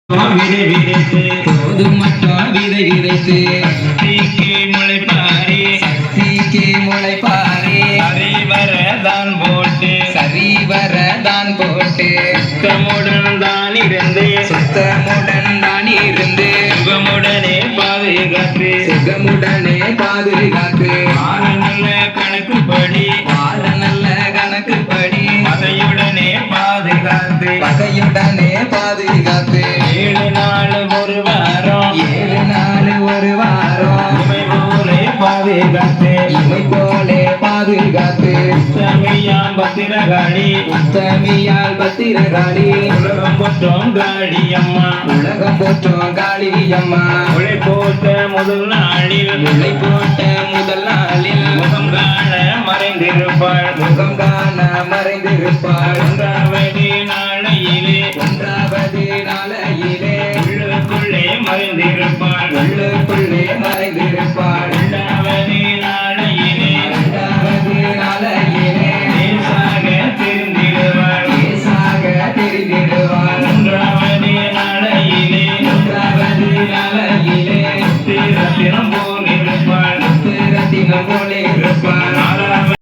விதை விதைத்து போதும் மட்டும் விதை விதைத்து சக்திக்கு முளைப்பாரி சக்திக்கு முளைப்பாரி சரிவரதான் போட்டு சரிவரதான் போட்டு சுத்தமுடன் தான் இருந்து சுத்தமுடன் தான் இருந்து சுகமுடனே பாதுகாத்து சுகமுடனே பாதுகாத்து ஆக நல்ல கணக்குப்படி வாழ நல்ல கணக்குப்படி பகையுடனே பாதுகாத்து பகையுடனே பாதுகாத்து 7 நாள் ஒரு வாரம் 7 நாள் ஒரு வாரம் இமை போலே பாதுகாத்து இமை போலே பாதுகாத்து உத்தமியாம் பத்திரகாளி உத்தமியால் பத்திரகாளி உலகம் போற்றோம் காளி அம்மா உலகம் போற்றோம் காளி அம்மா உழை போட்ட முதல் நாளில் முளை போட்ட முதல் நாளில் முகம் காண மறைந்திருப்பாள் முகம் காண மறைந்திருப்பாள் 1வது நாளையிலே 1வது நாளையிலே உள்ளுக்குள்ளே மறைந்திருப்பாள் உள்ளுக்குள்ளே